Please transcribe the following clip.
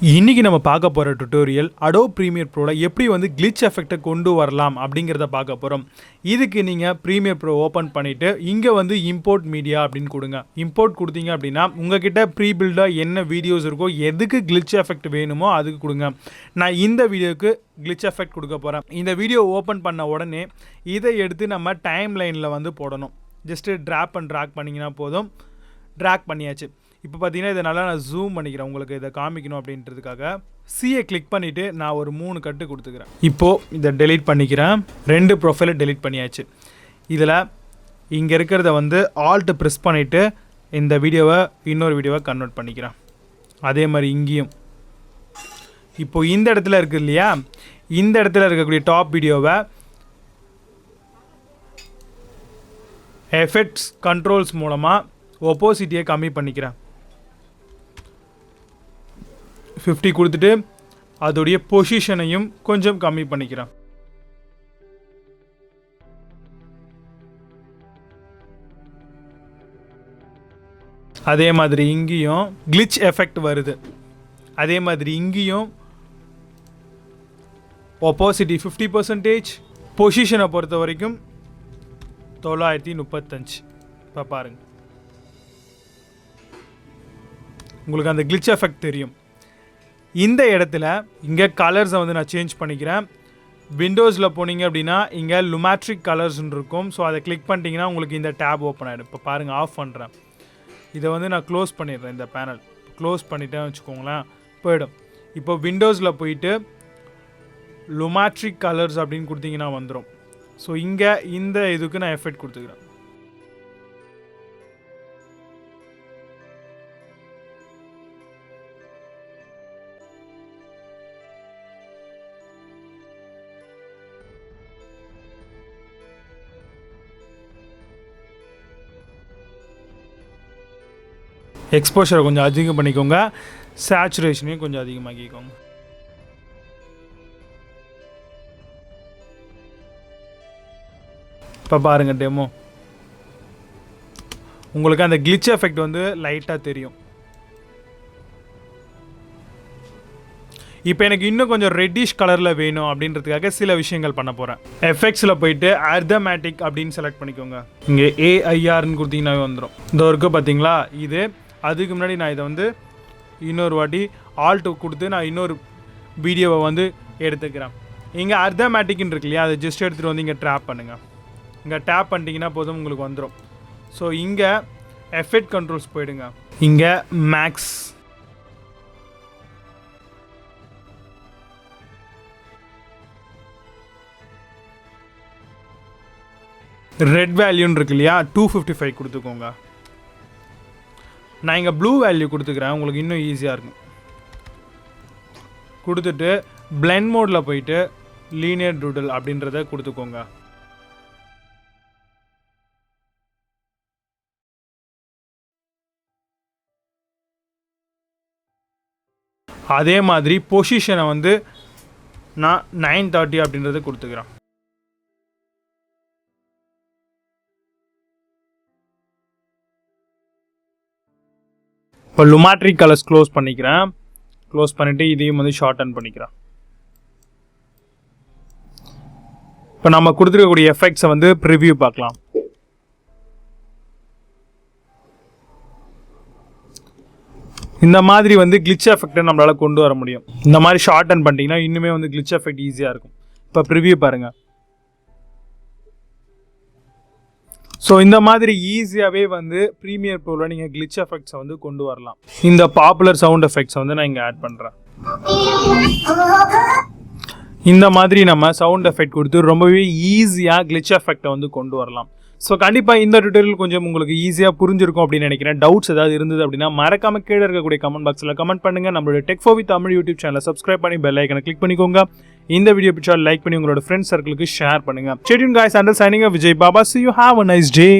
இன்னைக்கு நம்ம பார்க்க போகிற டுட்டோரியல் Adobe Premiere Proல எப்படி வந்து glitch எஃபெக்ட்டை கொண்டு வரலாம் அப்படிங்கிறத பார்க்க போகிறோம். இதுக்கு நீங்கள் Premiere Pro ஓப்பன் பண்ணிவிட்டு இங்கே வந்து இம்போர்ட் மீடியா அப்படின்னு கொடுங்க. இம்போர்ட் கொடுத்தீங்க அப்படின்னா உங்ககிட்ட ப்ரீ பில்டாக என்ன வீடியோஸ் இருக்கோ எதுக்கு glitch எஃபெக்ட் வேணுமோ அதுக்கு கொடுங்க. நான் இந்த வீடியோவுக்கு glitch எஃபெக்ட் கொடுக்க போகிறேன். இந்த வீடியோ ஓப்பன் பண்ண உடனே இதை எடுத்து நம்ம டைம் லைனில் வந்து போடணும். ஜஸ்ட்டு ட்ராப் அண்ட் ட்ராக் பண்ணிங்கன்னா போதும். ட்ராக் பண்ணியாச்சு. இப்போ பார்த்தீங்கன்னா இதை நல்லா நான் ஜூம் பண்ணிக்கிறேன் உங்களுக்கு இதை காமிக்கணும் அப்படின்றதுக்காக. சியை கிளிக் பண்ணிவிட்டு நான் ஒரு 3 கட்டு கொடுத்துக்கிறேன். இப்போது இதை டெலீட் பண்ணிக்கிறேன். 2 ப்ரொஃபைலை டெலீட் பண்ணியாச்சு. இதில் இங்கே இருக்கிறத வந்து ஆல்ட் ப்ரெஸ் பண்ணிவிட்டு இந்த வீடியோவை இன்னொரு வீடியோவை கன்வெர்ட் பண்ணிக்கிறேன். அதே மாதிரி இங்கேயும் இப்போது இந்த இடத்துல இருக்குது இல்லையா, இந்த இடத்துல இருக்கக்கூடிய டாப் வீடியோவை எஃபெக்ட்ஸ் கண்ட்ரோல்ஸ் மூலமாக ஒப்போசிட்டியை கம்மி பண்ணிக்கிறேன். 50 கொடுத்துட்டு அதோடைய பொசிஷனையும் கொஞ்சம் கம்மி பண்ணிக்கிறேன். அதே மாதிரி இங்கேயும் glitch எஃபெக்ட் வருது. அதே மாதிரி இங்கேயும் ஒப்போசிட்டி 50%, பொசிஷனை பொறுத்த வரைக்கும் 935. இப்போ பாருங்கள், உங்களுக்கு அந்த glitch எஃபெக்ட் தெரியும். இந்த இடத்துல இங்கே கலர்ஸை வந்து நான் சேஞ்ச் பண்ணிக்கிறேன். விண்டோஸில் போனீங்க அப்படின்னா இங்கே லுமேட்ரிக் கலர்ஸ்ன்னு இருக்கும். ஸோ அதை கிளிக் பண்ணிட்டீங்கன்னா உங்களுக்கு இந்த டேப் ஓப்பன் ஆகிடும். இப்போ பாருங்கள், ஆஃப் பண்ணுறேன். இதை வந்து நான் க்ளோஸ் பண்ணிடுறேன். இந்த பேனல் க்ளோஸ் பண்ணிட்டேன்னு வச்சுக்கோங்களேன், போயிடும். இப்போ விண்டோஸில் போயிட்டு லுமேட்ரிக் கலர்ஸ் அப்படின்னு கொடுத்தீங்கன்னா வந்துடும். ஸோ இங்கே இந்த இதுக்கு நான் எஃபெக்ட் கொடுத்துக்கிறேன். எக்ஸ்போஷரை கொஞ்சம் அதிகம் பண்ணிக்கோங்க, சேச்சுரேஷனையும் கொஞ்சம் அதிகமாக்கிக்கோங்க. இப்போ பாருங்கள் டெமோ, உங்களுக்கு அந்த glitch எஃபெக்ட் வந்து லைட்டாக தெரியும். இப்போ எனக்கு இன்னும் கொஞ்சம் ரெட்டிஷ் கலரில் வேணும் அப்படின்றதுக்காக சில விஷயங்கள் பண்ண போகிறேன். எஃபெக்ட்ஸில் போயிட்டு அர்தமேட்டிக் அப்படின்னு செலக்ட் பண்ணிக்கோங்க. இங்கே AIRன்னு கொடுத்தீங்கன்னா வந்துடும். இந்த ஒர்க்கு பார்த்தீங்களா, இது அதுக்கு முன்னாடி நான் இதை வந்து இன்னொரு வாட்டி ஆல்ட் கொடுத்து நான் இன்னொரு வீடியோவை வந்து எடுத்துக்கிறேன். இங்கே அர்தமேட்டிக்னு இருக்கு இல்லையா, அதை ஜஸ்ட் எடுத்துகிட்டு வந்து இங்கே ட்ராப் பண்ணுங்கள். இங்கே டேப் பண்ணிட்டீங்கன்னா போதும் உங்களுக்கு வந்துடும். ஸோ இங்கே எஃபெக்ட் கண்ட்ரோல்ஸ் போயிடுங்க. இங்கே மேக்ஸ், ரெட் வேல்யூன்னு இருக்கு இல்லையா, 255 கொடுத்துக்கோங்க. நான் இங்கே ப்ளூ வேல்யூ கொடுத்துக்கிறேன், உங்களுக்கு இன்னும் ஈஸியாக இருக்கும். கொடுத்துட்டு பிளெண்ட் மோடில் போயிட்டு லீனியர் டூடல் அப்படின்றத கொடுத்துக்கோங்க. அதே மாதிரி பொசிஷனை வந்து நான் 930 அப்படின்றத கொடுத்துக்கிறேன். இப்போ லுமேட்ரிக் கலர்ஸ் க்ளோஸ் பண்ணிக்கிறேன். க்ளோஸ் பண்ணிவிட்டு இதையும் வந்து ஷார்டன் பண்ணிக்கிறேன். இப்போ நம்ம கொடுத்துருக்கக்கூடிய எஃபெக்ட்ஸை வந்து ப்ரிவ்யூ பார்க்கலாம். இந்த மாதிரி வந்து glitch எஃபெக்டை நம்மளால் கொண்டு வர முடியும். இந்த மாதிரி ஷார்டன் பண்ணிட்டீங்கன்னா இன்னுமே வந்து glitch எஃபெக்ட் ஈஸியாக இருக்கும். இப்போ ப்ரிவ்யூ பாருங்கள். ஸோ இந்த மாதிரி ஈஸியாகவே வந்து ப்ரீமியர் ப்ரோவில் நீங்கள் glitch எஃபெக்ட்ஸை வந்து கொண்டு வரலாம். இந்த பாப்புலர் சவுண்ட் எஃபெக்ட்ஸை வந்து நான் இங்கே ஆட் பண்ணுறேன். இந்த மாதிரி நம்ம சவுண்ட் எஃபெக்ட் கொடுத்து ரொம்பவே ஈஸியாக glitch எஃபெக்டை வந்து கொண்டு வரலாம். ஸோ கண்டிப்பாக இந்த டுட்டோரியல் கொஞ்சம் உங்களுக்கு ஈஸியாக புரிஞ்சிருக்கும் அப்படின்னு நினைக்கிறேன். டவுட்ஸ் ஏதாவது இருந்தது அப்படின்னா மறக்காம கீழே இருக்கக்கூடிய கமெண்ட் பாக்ஸில் கமெண்ட் பண்ணுங்கள். நம்மளோட Tech for with Tamil YouTube சேனலை சப்ஸ்கிரைப் பண்ணி பெல் ஐக்கனை கிளிக் பண்ணிக்கோங்க. இந்த வீடியோ பிடிச்சா லைக் பண்ணி உங்களோட ஃப்ரெண்ட்ஸ் சர்க்கிளுக்கு ஷேர் பண்ணுங்கள். Stay tuned guys, until signing off, Vijay Baba. See you, have a nice day.